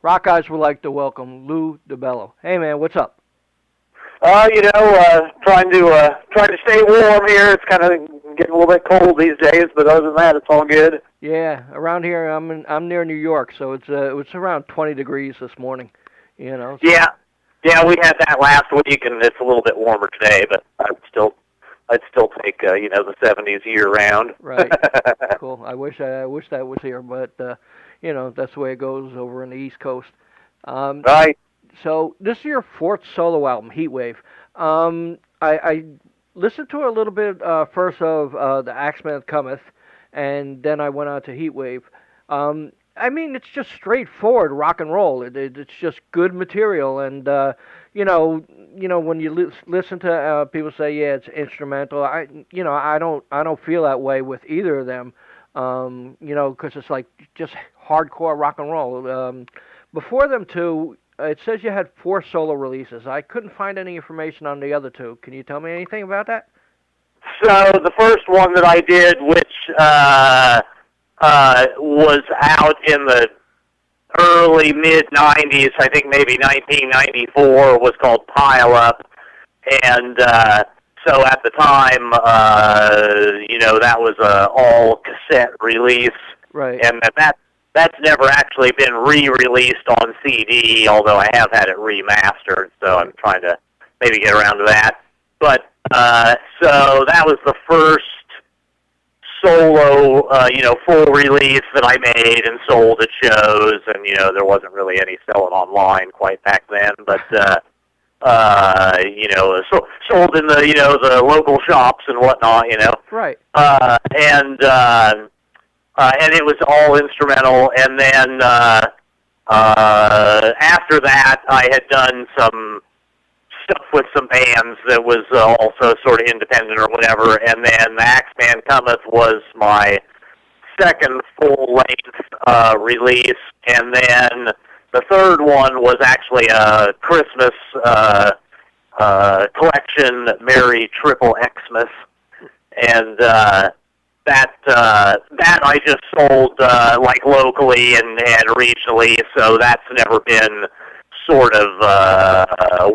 RockEyez would like to welcome Lou DiBello. Hey, man, what's up? Trying to stay warm here. It's kind of getting a little bit cold these days, but other than that, it's all good. Yeah, around here, I'm near New York, so it's around 20 degrees this morning. So. Yeah, we had that last week, and it's a little bit warmer today, but I'd still take the 70s year round. Right. Cool. I wish that was here, but that's the way it goes over in the East Coast. Right. So this is your fourth solo album, Heatwave. I listened to it a little bit first of the Axeman Cometh, and then I went on to Heatwave. It's just straightforward rock and roll. It's just good material, and when you listen to people say, yeah, it's instrumental. I don't feel that way with either of them. Because it's like just hardcore rock and roll. Before them two, it says you had 4 solo releases. I couldn't find any information on the other 2. Can you tell me anything about that? So the first one that I did, which was out in the early mid-'90s, I think maybe 1994, was called Pile Up, and so at the time, that was a all cassette release, right? And that's never actually been re-released on CD, although I have had it remastered, so I'm trying to maybe get around to that. But so that was the first solo, full release that I made and sold at shows, and there wasn't really any selling online quite back then, but sold in the local shops and whatnot, Right. And it was all instrumental, and then after that, I had done some stuff with some bands that was also sort of independent or whatever, and then the Axeman Cometh was my second full-length release, and then the third one was actually a Christmas collection, Merry Triple Xmas, and that I just sold locally and regionally, so that's never been sort of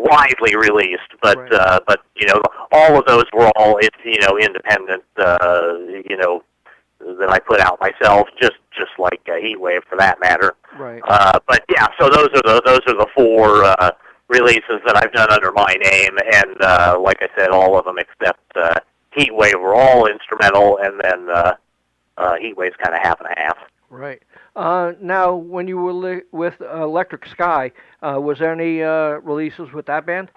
widely released, but right. But all of those were all independent that I put out myself, just like Heatwave for that matter. Right. But yeah, so those are the 4 releases that I've done under my name, and like I said, all of them except Heatwave were all instrumental, and then Heatwave's kind of half and half. Right. Now, when you were with Electric Skye, was there any releases with that band?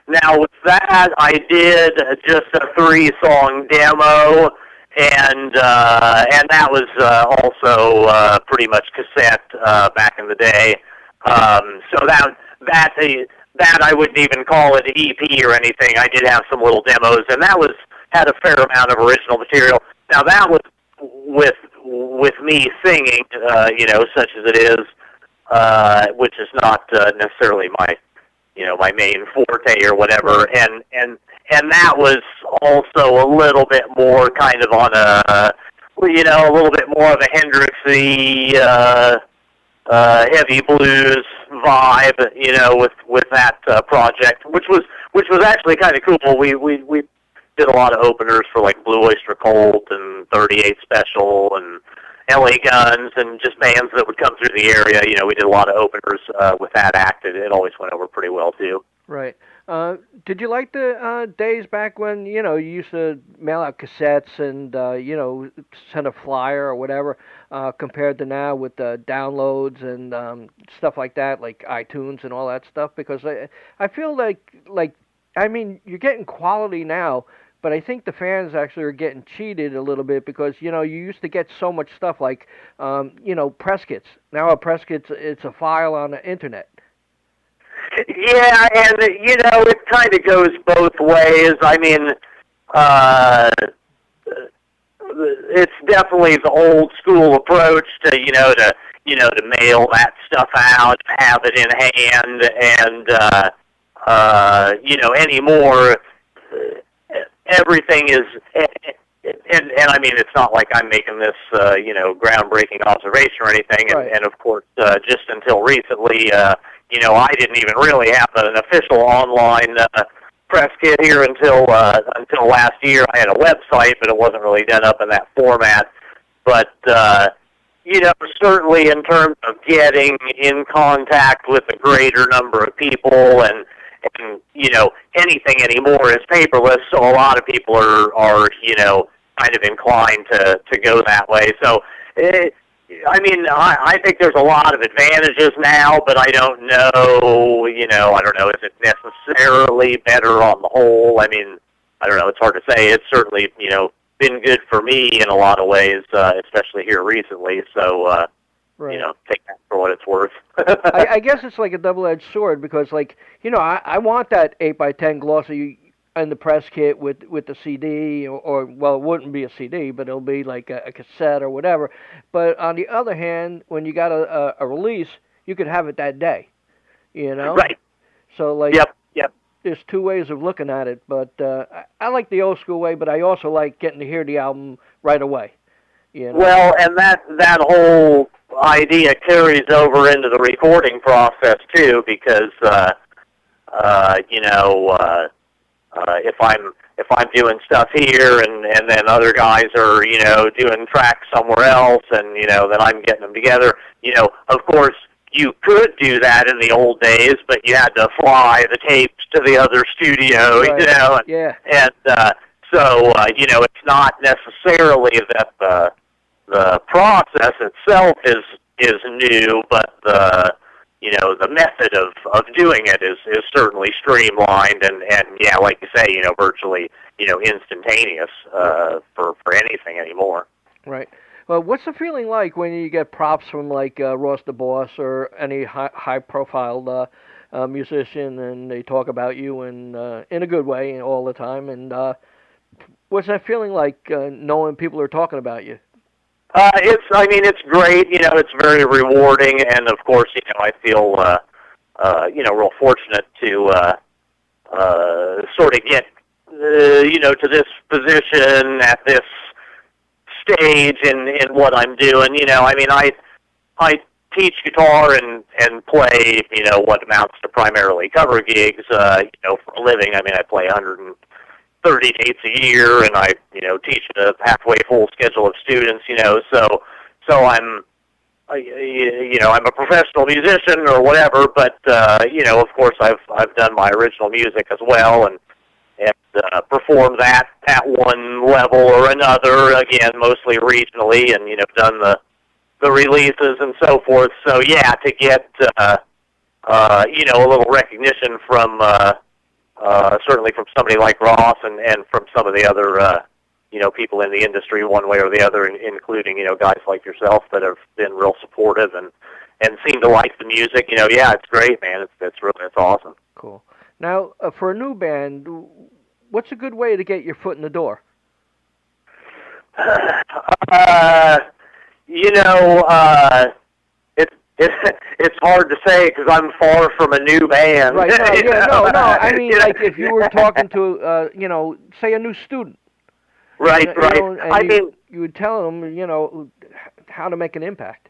Now, with that, I did just a 3-song demo, and that was also pretty much cassette back in the day. So that I wouldn't even call it an EP or anything. I did have some little demos, and that had a fair amount of original material. Now, that was with me singing, such as it is, which is not necessarily my main forte or whatever, and that was also a little bit more kind of on a little bit more of a Hendrixy, heavy blues vibe, with that project, which was actually kind of cool. We did a lot of openers for like Blue Oyster Cult and 38 Special and LA Guns and just bands that would come through the area. We did a lot of openers with that act. It always went over pretty well too. Right. Did you like the days back when you used to mail out cassettes and send a flyer or whatever, compared to now with the downloads and stuff like that, like iTunes and all that stuff? Because I feel like you're getting quality now, but I think the fans actually are getting cheated a little bit because, you used to get so much stuff like, press kits. Now a press kit's it's a file on the internet. Yeah, and, it kind of goes both ways. I mean, it's definitely the old school approach to, to mail that stuff out, have it in hand, and, anymore, everything is and I mean, it's not like I'm making this, groundbreaking observation or anything. Right. And of course, just until recently, I didn't even really have an official online press kit here until last year. I had a website, but it wasn't really done up in that format. But certainly in terms of getting in contact with a greater number of people and anything anymore is paperless, so a lot of people are kind of inclined to go that way. So, I think there's a lot of advantages now, but I don't know, is it necessarily better on the whole? I mean, I don't know, it's hard to say. It's certainly, been good for me in a lot of ways, especially here recently, so, right. Take that for what it's worth. I guess it's like a double-edged sword because, I want that 8x10 glossy in the press kit with the CD, or well, it wouldn't be a CD, but it'll be like a cassette or whatever. But on the other hand, when you got a release, you could have it that day, Right. So, Yep. There's two ways of looking at it, but I like the old school way, but I also like getting to hear the album right away. Well, and that whole idea carries over into the recording process too, because if I'm doing stuff here and then other guys are doing tracks somewhere else, and then I'm getting them together. Of course, you could do that in the old days, but you had to fly the tapes to the other studio, right. Yeah. And so it's not necessarily that the process itself is new, but the method of doing it is certainly streamlined and yeah, like you say, virtually instantaneous for anything anymore. Right. Well, what's the feeling like when you get props from Ross the Boss or any high profile musician, and they talk about you and in a good way all the time? And what's that feeling like knowing people are talking about you? It's great. It's very rewarding, and of course, I feel real fortunate to sort of get to this position at this stage in what I'm doing. I teach guitar and play what amounts to primarily cover gigs for a living. I play 130 dates a year, and I teach a halfway full schedule of students. So I'm a professional musician or whatever, but of course I've done my original music as well and performed that at one level or another, again, mostly regionally, and, done the releases and so forth. So, yeah, to get, a little recognition from, certainly from somebody like Ross and from some of the other, people in the industry one way or the other, including, guys like yourself that have been real supportive and seem to like the music, yeah, it's great, man. It's awesome. Cool. Now, for a new band, what's a good way to get your foot in the door? It's hard to say because I'm far from a new band. Right. No. I mean, if you were talking to, say a new student. Right. You would tell them, how to make an impact.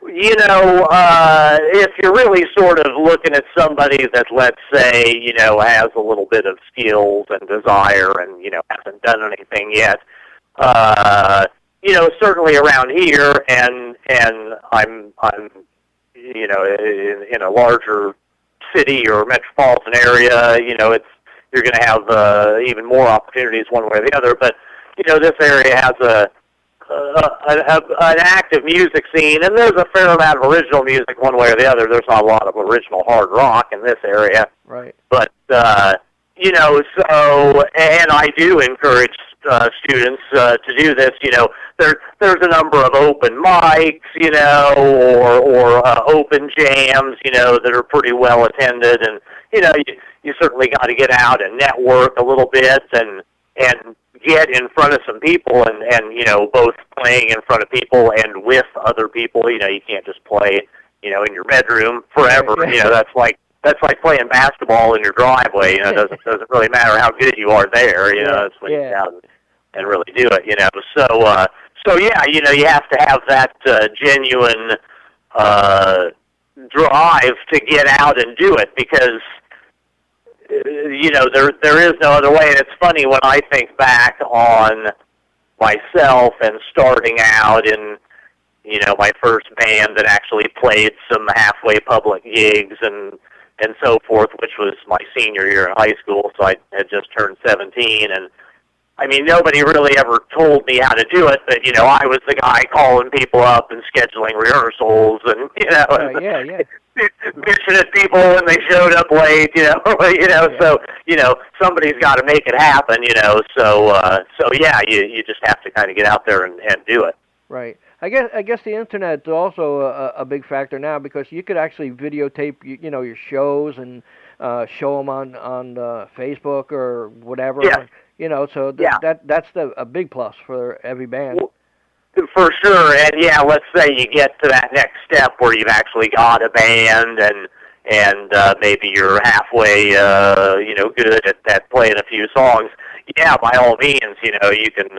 If you're really sort of looking at somebody that, let's say, has a little bit of skills and desire and, hasn't done anything yet, certainly around here and I'm in a larger city or metropolitan area, you're going to have even more opportunities one way or the other, but, this area has an active music scene, and there's a fair amount of original music one way or the other. There's not a lot of original hard rock in this area. Right. But, so, and I do encourage students to do this. There's a number of open mics, or open jams, that are pretty well attended, and, you certainly got to get out and network a little bit and get in front of some people and both playing in front of people and with other people. You can't just play, in your bedroom forever. Right. That's like playing basketball in your driveway. It doesn't really matter how good you are there. That's when you're out really do it. So yeah, you have to have that genuine drive to get out and do it, because there is no other way. And it's funny when I think back on myself and starting out in my first band that actually played some halfway public gigs and so forth, which was my senior year in high school. So I had just turned 17, and I mean, nobody really ever told me how to do it, but, I was the guy calling people up and scheduling rehearsals and, bitching at people when they showed up late, so, somebody's got to make it happen, so yeah, you just have to kind of get out there and do it. Right. I guess the internet is also a big factor now, because you could actually videotape, your shows and show them on Facebook or whatever. Yeah. So that's a big plus for every band. For sure, and yeah, let's say you get to that next step where you've actually got a band and maybe you're halfway, good at playing a few songs. Yeah, by all means, you can,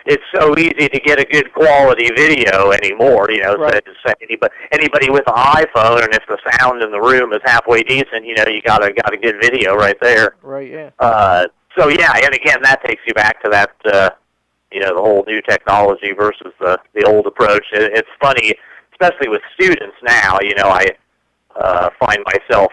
it's so easy to get a good quality video anymore, right. So anybody with an iPhone, and if the sound in the room is halfway decent, you got a good video right there. Right, yeah. So yeah, and again, that takes you back to that, the whole new technology versus the old approach. It's funny, especially with students now. I find myself,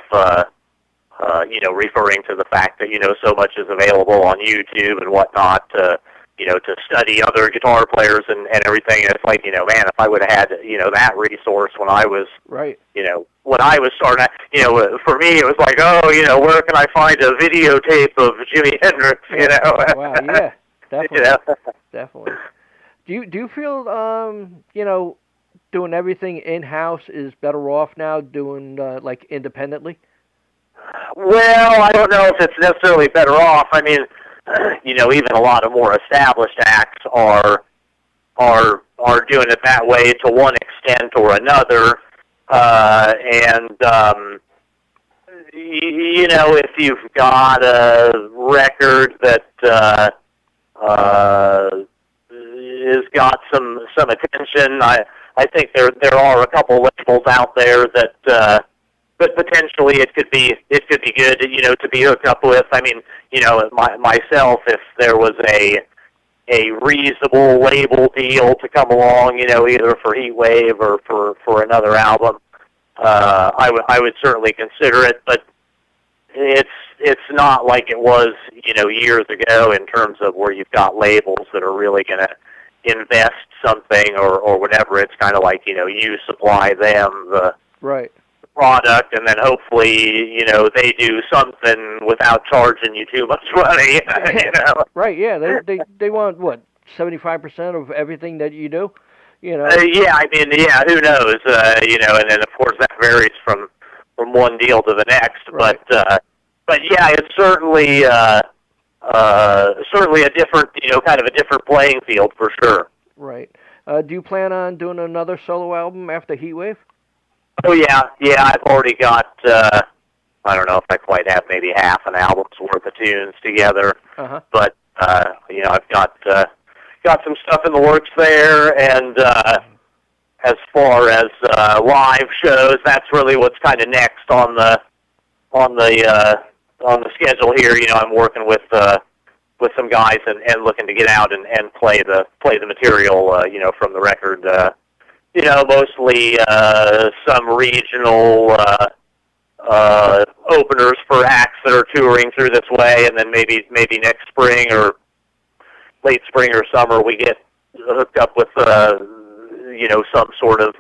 referring to the fact that so much is available on YouTube and whatnot. To study other guitar players and everything. And it's like, man, if I would have had, that resource when I was, right. When I was starting, for me it was like, where can I find a videotape of Jimi Hendrix, Wow, yeah, definitely. Definitely. Do you feel, doing everything in-house is better off now doing, like, independently? Well, I don't know if it's necessarily better off. I mean, even a lot of more established acts are doing it that way to one extent or another. If you've got a record that has got some attention, I think there are a couple labels out there that. But potentially it could be good, to be hooked up with. I mean, myself, if there was a reasonable label deal to come along, either for Heatwave or for another album, I would certainly consider it. But it's not like it was, years ago in terms of where you've got labels that are really going to invest something or whatever. It's kind of like, you supply them the right. product, and then hopefully, they do something without charging you too much money. Right? Yeah, they want what, 75% of everything that you do. Yeah, I mean, yeah, who knows? And then of course that varies from one deal to the next. Right. But yeah, it's certainly a different, kind of a different playing field for sure. Right. Do you plan on doing another solo album after Heatwave? Oh, yeah, I've already got, I don't know if I quite have maybe half an album's worth of tunes together, but, I've got some stuff in the works there, and as far as live shows, that's really what's kind of next on the schedule here. I'm working with some guys and looking to get out and play the material, from the record, mostly some regional openers for acts that are touring through this way, and then maybe next spring or late spring or summer we get hooked up with some sort of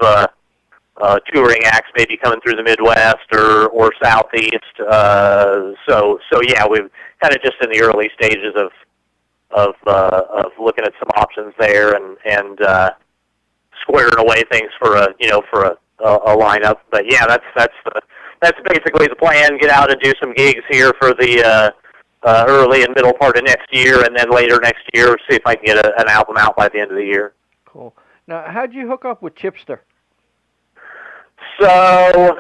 touring acts maybe coming through the Midwest or Southeast. So yeah, we've kind of just in the early stages of looking at some options there and squaring away things for a lineup. But yeah, that's basically the plan. Get out and do some gigs here for the early and middle part of next year, and then later next year see if I can get an album out by the end of the year. Cool. Now, how'd you hook up with Chipster? So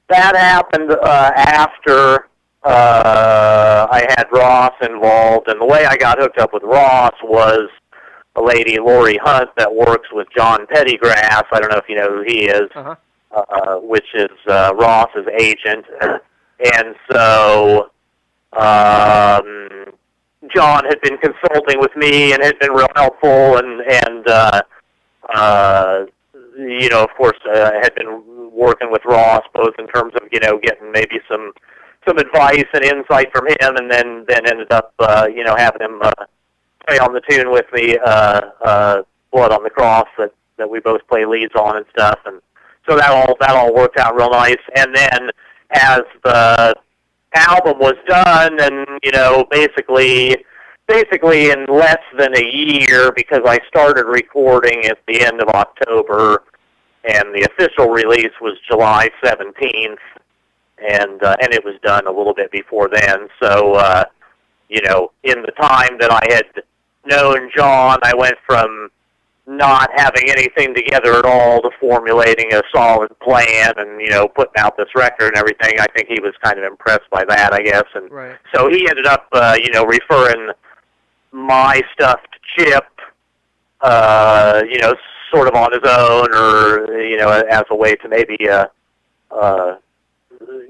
that happened after I had Ross involved, and the way I got hooked up with Ross was a lady, Lori Hunt, that works with John Pettygrass. I don't know if you know who he is, which is Ross's agent. And so John had been consulting with me and had been real helpful, and you know, of course, had been working with Ross both in terms of, you know, getting maybe some advice and insight from him, and then ended up, you know, having him play on the tune with me, Blood on the Cross, that we both play leads on and stuff, and so that all worked out real nice. And then as the album was done, and you know, basically in less than a year, because I started recording at the end of October, and the official release was July 17th, and it was done a little bit before then. So, you know, in the time that I had known John, I went from not having anything together at all to formulating a solid plan and, you know, putting out this record and everything. I think he was kind of impressed by that, I guess. And so he ended up, you know, referring my stuff to Chip, you know, sort of on his own, or, you know, as a way to maybe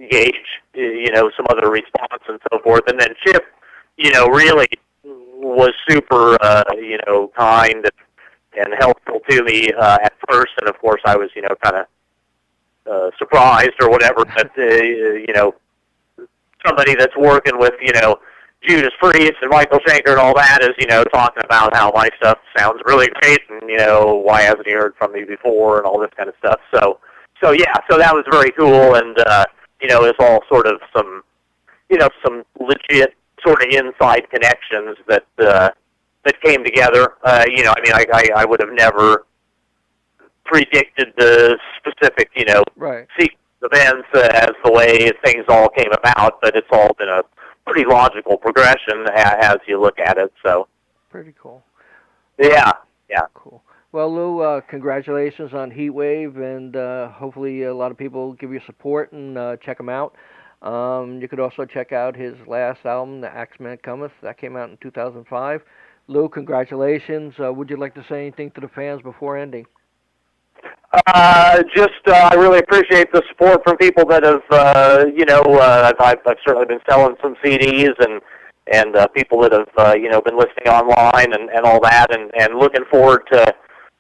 gauge, you know, some other response and so forth. And then Chip, you know, really was super, you know, kind and helpful to me at first. And of course I was, you know, kind of surprised or whatever, but, you know, somebody that's working with, you know, Judas Priest and Michael Schenker and all that is, you know, talking about how my stuff sounds really great, and, you know, why hasn't he heard from me before, and all this kind of stuff. So yeah, so that was very cool, and, you know, it's all sort of some, you know, some legit sort of inside connections that came together. You know, I mean, I would have never predicted the specific, you know, sequence of events as the way things all came about, but it's all been a pretty logical progression as you look at it. So pretty cool. Yeah. Cool. Well, Lou, congratulations on Heatwave, and hopefully a lot of people give you support and check him out. You could also check out his last album, The Axeman Cometh. That came out in 2005. Lou, congratulations. Would you like to say anything to the fans before ending? I really appreciate the support from people that have, you know, I've certainly been selling some CDs, and people that have, you know, been listening online and all that, and looking forward to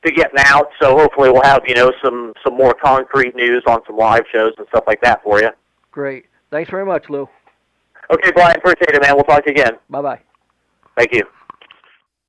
getting out. So hopefully we'll have, you know, some more concrete news on some live shows and stuff like that for you. Great. Thanks very much, Lou. Okay, Brian, appreciate it, man. We'll talk to you again. Bye-bye. Thank you.